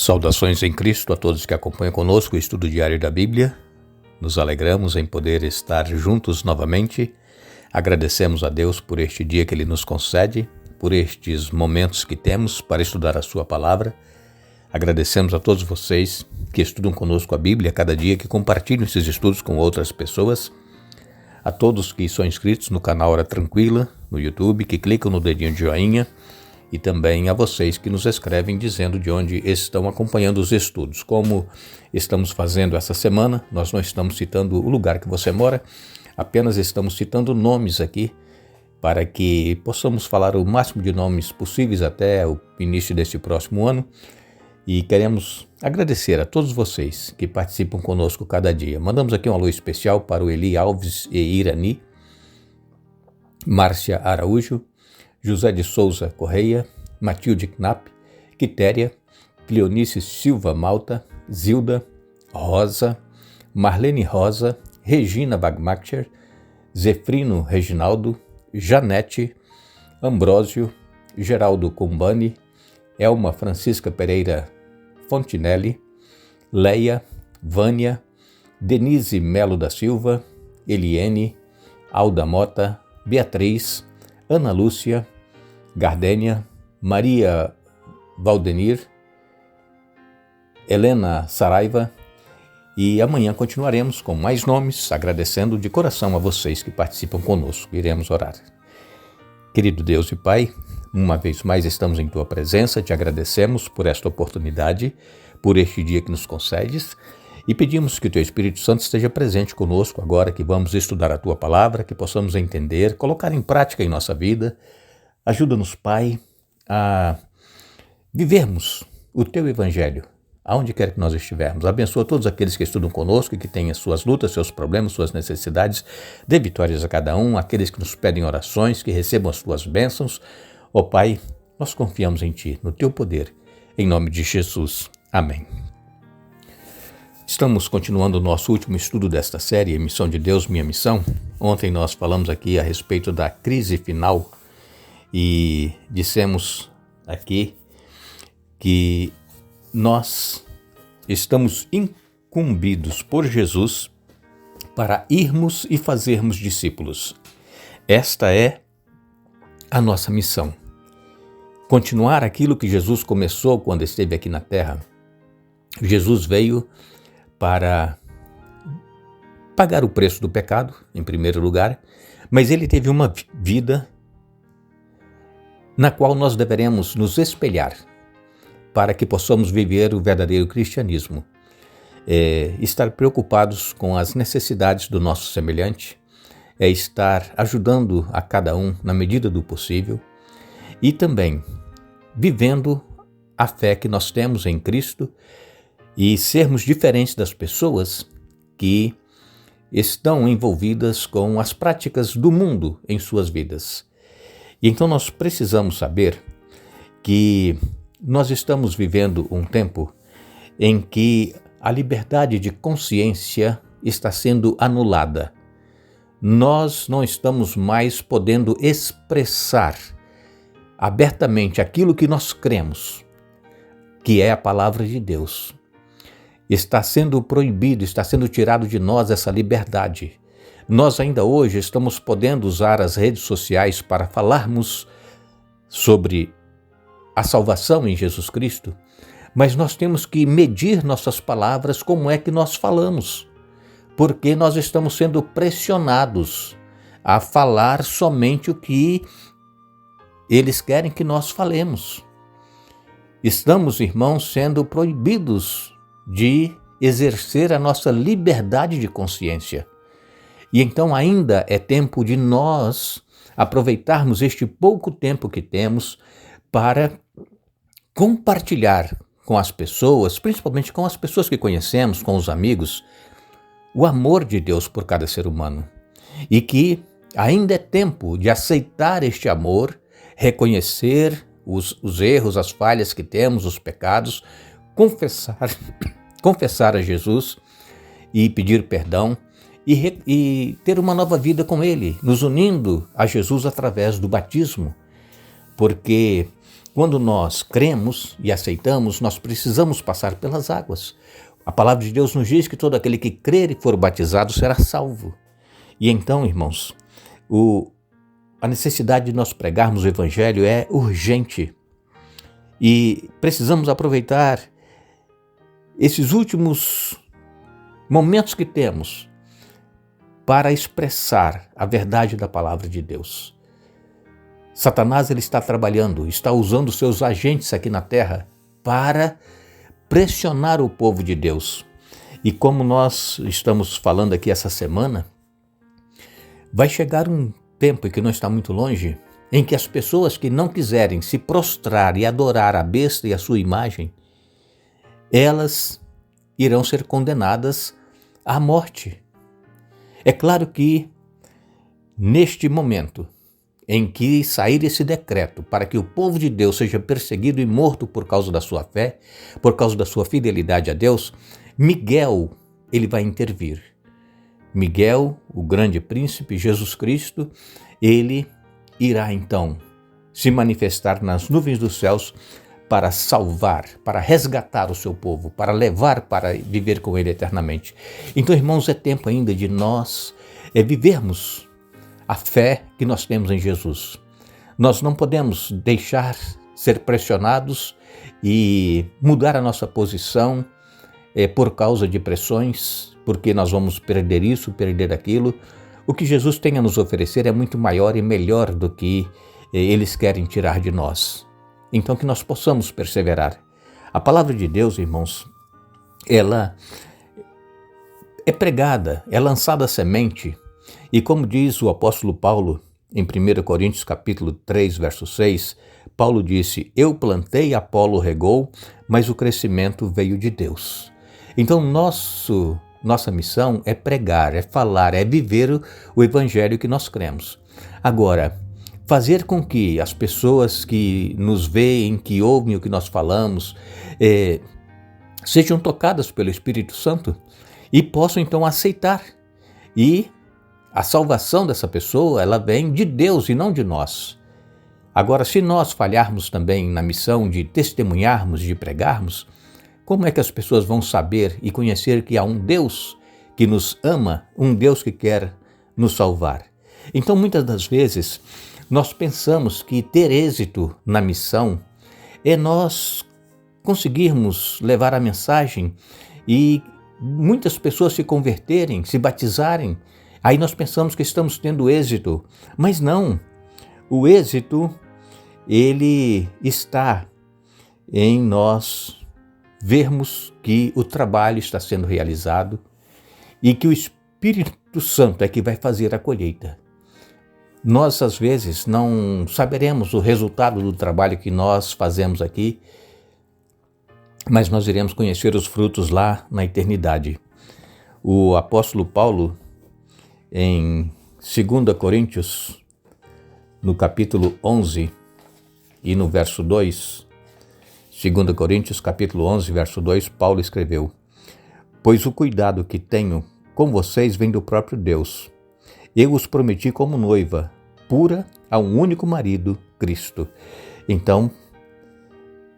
Saudações em Cristo a todos que acompanham conosco o estudo diário da Bíblia. Nos alegramos em poder estar juntos novamente. Agradecemos a Deus por este dia que Ele nos concede, por estes momentos que temos para estudar a Sua Palavra. Agradecemos a todos vocês que estudam conosco a Bíblia cada dia, que compartilham esses estudos com outras pessoas. A todos que são inscritos no canal Hora Tranquila, no YouTube, que clicam no dedinho de joinha. E também a vocês que nos escrevem dizendo de onde estão acompanhando os estudos. Como estamos fazendo essa semana, nós não estamos citando o lugar que você mora, apenas estamos citando nomes aqui para que possamos falar o máximo de nomes possíveis até o início deste próximo ano. E queremos agradecer a todos vocês que participam conosco cada dia. Mandamos aqui um alô especial para o Eli Alves e Irani, Márcia Araújo, José de Souza Correia, Matilde Knapp, Quitéria, Cleonice Silva Malta, Zilda, Rosa, Marlene Rosa, Regina Wagmacher, Zefrino Reginaldo, Janete, Ambrósio, Geraldo Combani, Elma Francisca Pereira Fontinelli, Leia, Vânia, Denise Melo da Silva, Eliene, Alda Mota, Beatriz, Ana Lúcia, Gardênia, Maria Valdenir, Helena Saraiva, e amanhã continuaremos com mais nomes, agradecendo de coração a vocês que participam conosco. Iremos orar. Querido Deus e Pai, uma vez mais estamos em Tua presença, te agradecemos por esta oportunidade, por este dia que nos concedes, e pedimos que o Teu Espírito Santo esteja presente conosco agora que vamos estudar a Tua Palavra, que possamos entender, colocar em prática em nossa vida. Ajuda-nos, Pai, a vivermos o Teu Evangelho, aonde quer que nós estivermos. Abençoa todos aqueles que estudam conosco e que têm as suas lutas, seus problemas, suas necessidades. Dê vitórias a cada um, aqueles que nos pedem orações, que recebam as Tuas bênçãos. Ó Pai, nós confiamos em Ti, no Teu poder. Em nome de Jesus. Amém. Estamos continuando o nosso último estudo desta série, Missão de Deus, Minha Missão. Ontem nós falamos aqui a respeito da crise final e dissemos aqui que nós estamos incumbidos por Jesus para irmos e fazermos discípulos. Esta é a nossa missão. Continuar aquilo que Jesus começou quando esteve aqui na terra. Jesus veio para pagar o preço do pecado, em primeiro lugar, mas ele teve uma vida na qual nós deveremos nos espelhar para que possamos viver o verdadeiro cristianismo. Estar preocupados com as necessidades do nosso semelhante, estar ajudando a cada um na medida do possível e também vivendo a fé que nós temos em Cristo e sermos diferentes das pessoas que estão envolvidas com as práticas do mundo em suas vidas. E então nós precisamos saber que nós estamos vivendo um tempo em que a liberdade de consciência está sendo anulada. Nós não estamos mais podendo expressar abertamente aquilo que nós cremos, que é a palavra de Deus. Está sendo proibido, está sendo tirado de nós essa liberdade. Nós ainda hoje estamos podendo usar as redes sociais para falarmos sobre a salvação em Jesus Cristo, mas nós temos que medir nossas palavras como é que nós falamos, porque nós estamos sendo pressionados a falar somente o que eles querem que nós falemos. Estamos, irmãos, sendo proibidos de exercer a nossa liberdade de consciência. E então ainda é tempo de nós aproveitarmos este pouco tempo que temos para compartilhar com as pessoas, principalmente com as pessoas que conhecemos, com os amigos, o amor de Deus por cada ser humano. E que ainda é tempo de aceitar este amor, reconhecer os erros, as falhas que temos, os pecados, confessar a Jesus e pedir perdão e ter uma nova vida com Ele, nos unindo a Jesus através do batismo, porque quando nós cremos e aceitamos, nós precisamos passar pelas águas. A palavra de Deus nos diz que todo aquele que crer e for batizado será salvo. E então, irmãos, a necessidade de nós pregarmos o Evangelho é urgente. E precisamos aproveitar esses últimos momentos que temos para expressar a verdade da palavra de Deus. Satanás ele está trabalhando, está usando seus agentes aqui na terra para pressionar o povo de Deus. E como nós estamos falando aqui essa semana, vai chegar um tempo que não está muito longe, em que as pessoas que não quiserem se prostrar e adorar a besta e a sua imagem, elas irão ser condenadas à morte. É claro que, neste momento em que sair esse decreto para que o povo de Deus seja perseguido e morto por causa da sua fé, por causa da sua fidelidade a Deus, Miguel, ele vai intervir. Miguel, o grande príncipe, Jesus Cristo, ele irá então se manifestar nas nuvens dos céus para salvar, para resgatar o seu povo, para levar para viver com ele eternamente. Então, irmãos, é tempo ainda de nós vivermos a fé que nós temos em Jesus. Nós não podemos deixar ser pressionados e mudar a nossa posição por causa de pressões, porque nós vamos perder isso, perder aquilo. O que Jesus tem a nos oferecer é muito maior e melhor do que eles querem tirar de nós. Então que nós possamos perseverar. A palavra de Deus, irmãos, ela é pregada, é lançada a semente, e como diz o apóstolo Paulo em 1 Coríntios capítulo 3, verso 6, Paulo disse: eu plantei, Apolo regou, mas o crescimento veio de Deus. Então nossa missão é pregar, é falar, é viver o evangelho que nós cremos. Agora, fazer com que as pessoas que nos veem, que ouvem o que nós falamos, sejam tocadas pelo Espírito Santo e possam então aceitar. E a salvação dessa pessoa, ela vem de Deus e não de nós. Agora, se nós falharmos também na missão de testemunharmos, de pregarmos, como é que as pessoas vão saber e conhecer que há um Deus que nos ama, um Deus que quer nos salvar? Então, muitas das vezes, nós pensamos que ter êxito na missão é nós conseguirmos levar a mensagem e muitas pessoas se converterem, se batizarem. Aí nós pensamos que estamos tendo êxito, mas não. O êxito, ele está em nós vermos que o trabalho está sendo realizado e que o Espírito Santo é que vai fazer a colheita. Nós, às vezes, não saberemos o resultado do trabalho que nós fazemos aqui, mas nós iremos conhecer os frutos lá na eternidade. O apóstolo Paulo, em 2 Coríntios, no capítulo 11 e no verso 2, 2 Coríntios, capítulo 11, verso 2, Paulo escreveu: pois o cuidado que tenho com vocês vem do próprio Deus. Eu os prometi como noiva, pura, a um único marido, Cristo. Então,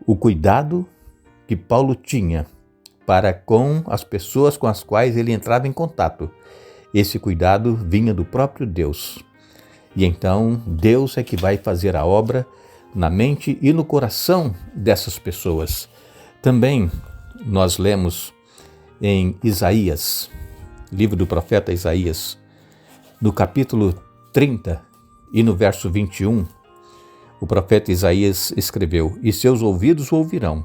o cuidado que Paulo tinha para com as pessoas com as quais ele entrava em contato, esse cuidado vinha do próprio Deus. E então, Deus é que vai fazer a obra na mente e no coração dessas pessoas. Também nós lemos em Isaías, livro do profeta Isaías, no capítulo 30 e no verso 21, o profeta Isaías escreveu: e seus ouvidos ouvirão,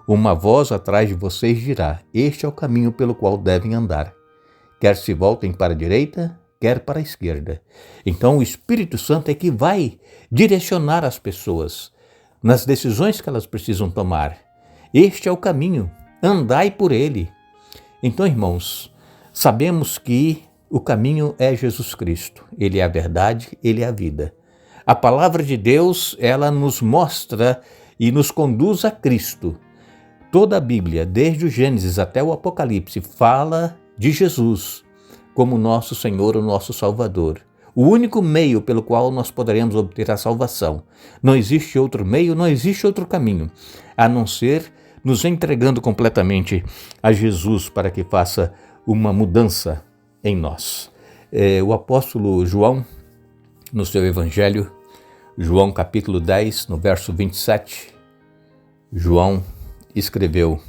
uma voz atrás de vocês dirá: este é o caminho pelo qual devem andar, quer se voltem para a direita, quer para a esquerda. Então o Espírito Santo é que vai direcionar as pessoas nas decisões que elas precisam tomar. Este é o caminho, andai por ele. Então, irmãos, sabemos que o caminho é Jesus Cristo. Ele é a verdade, ele é a vida. A palavra de Deus, ela nos mostra e nos conduz a Cristo. Toda a Bíblia, desde o Gênesis até o Apocalipse, fala de Jesus como nosso Senhor, o nosso Salvador, o único meio pelo qual nós poderemos obter a salvação. Não existe outro meio, não existe outro caminho, a não ser nos entregando completamente a Jesus para que faça uma mudança em nós. O apóstolo João, no seu evangelho, João capítulo 10, no verso 27, João escreveu: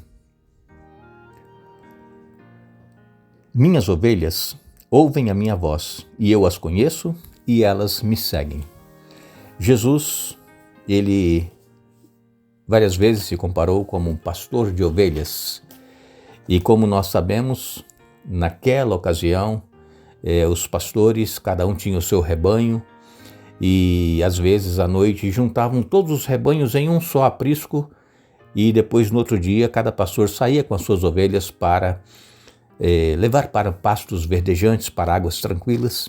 Minhas ovelhas ouvem a minha voz, e eu as conheço, e elas me seguem. Jesus, ele várias vezes se comparou como um pastor de ovelhas. E como nós sabemos, naquela ocasião, os pastores, cada um tinha o seu rebanho, e às vezes à noite juntavam todos os rebanhos em um só aprisco, e depois no outro dia cada pastor saía com as suas ovelhas para levar para pastos verdejantes, para águas tranquilas.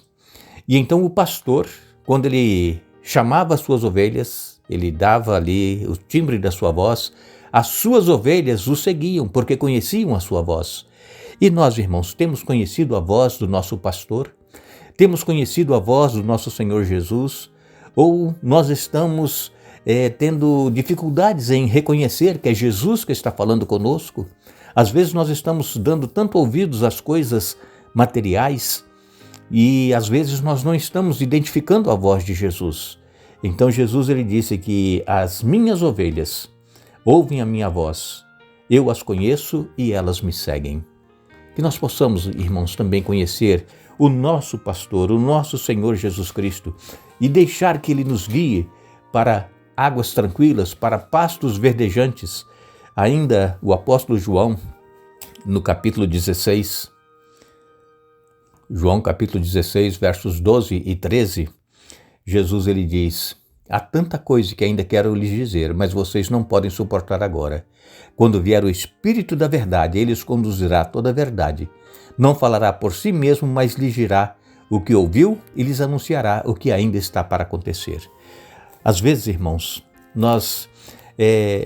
E então o pastor, quando ele chamava as suas ovelhas, ele dava ali o timbre da sua voz, as suas ovelhas o seguiam, porque conheciam a sua voz. E nós, irmãos, temos conhecido a voz do nosso pastor? Temos conhecido a voz do nosso Senhor Jesus? Ou nós estamos tendo dificuldades em reconhecer que é Jesus que está falando conosco? Às vezes nós estamos dando tanto ouvidos às coisas materiais e às vezes nós não estamos identificando a voz de Jesus. Então Jesus, ele disse que as minhas ovelhas ouvem a minha voz, eu as conheço e elas me seguem. Que nós possamos, irmãos, também conhecer o nosso pastor, o nosso Senhor Jesus Cristo, e deixar que ele nos guie para águas tranquilas, para pastos verdejantes. Ainda o apóstolo João, no capítulo 16, João capítulo 16, versos 12 e 13, Jesus, ele diz: há tanta coisa que ainda quero lhes dizer, mas vocês não podem suportar agora. Quando vier o Espírito da verdade, ele os conduzirá a toda a verdade. Não falará por si mesmo, mas lhes dirá o que ouviu e lhes anunciará o que ainda está para acontecer. Às vezes, irmãos, nós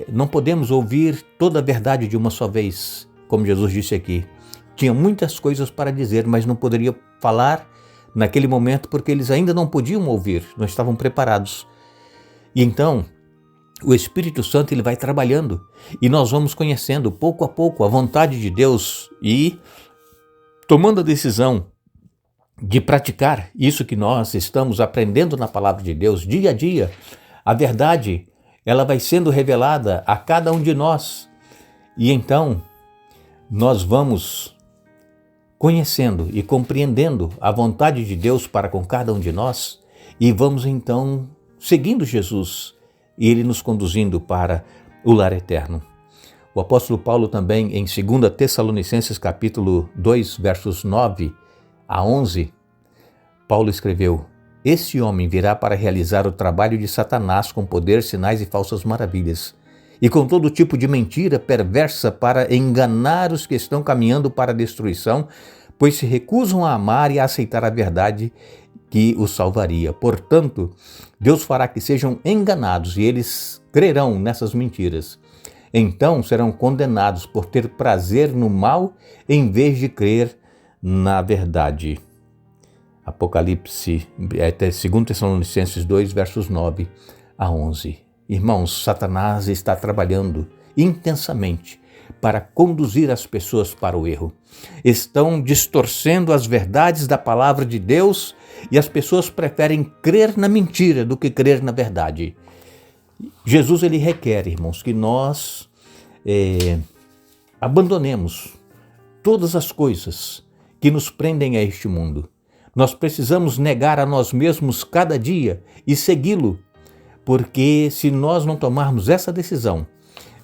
não podemos ouvir toda a verdade de uma só vez, como Jesus disse aqui. Tinha muitas coisas para dizer, mas não poderia falar naquele momento porque eles ainda não podiam ouvir, não estavam preparados. E então, o Espírito Santo, ele vai trabalhando e nós vamos conhecendo pouco a pouco a vontade de Deus e tomando a decisão de praticar isso que nós estamos aprendendo na palavra de Deus dia a dia. A verdade, ela vai sendo revelada a cada um de nós e então nós vamos conhecendo e compreendendo a vontade de Deus para com cada um de nós e vamos então seguindo Jesus e ele nos conduzindo para o lar eterno. O apóstolo Paulo também, em 2 Tessalonicenses capítulo 2, versos 9 a 11, Paulo escreveu: esse homem virá para realizar o trabalho de Satanás com poder, sinais e falsas maravilhas, e com todo tipo de mentira perversa para enganar os que estão caminhando para a destruição, pois se recusam a amar e a aceitar a verdade que os salvaria. Portanto, Deus fará que sejam enganados e eles crerão nessas mentiras. Então serão condenados por ter prazer no mal em vez de crer na verdade. Apocalipse, 2 Tessalonicenses 2, versos 9 a 11. Irmãos, Satanás está trabalhando intensamente para conduzir as pessoas para o erro. Estão distorcendo as verdades da palavra de Deus e as pessoas preferem crer na mentira do que crer na verdade. Jesus, ele requer, irmãos, que nós abandonemos todas as coisas que nos prendem a este mundo. Nós precisamos negar a nós mesmos cada dia e segui-lo, porque se nós não tomarmos essa decisão,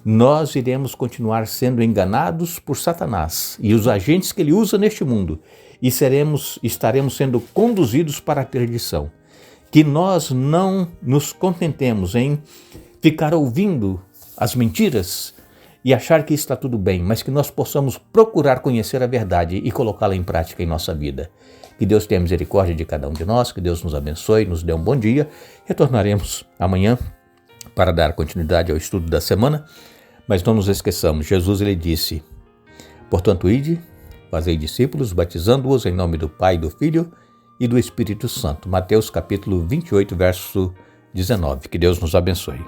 nós iremos continuar sendo enganados por Satanás e os agentes que ele usa neste mundo e estaremos sendo conduzidos para a perdição. Que nós não nos contentemos em ficar ouvindo as mentiras e achar que está tudo bem, mas que nós possamos procurar conhecer a verdade e colocá-la em prática em nossa vida. Que Deus tenha misericórdia de cada um de nós, que Deus nos abençoe, nos dê um bom dia. Retornaremos amanhã para dar continuidade ao estudo da semana, mas não nos esqueçamos, Jesus, ele disse: portanto, ide, fazei discípulos, batizando-os em nome do Pai, do Filho e do Espírito Santo. Mateus capítulo 28, verso 19. Que Deus nos abençoe.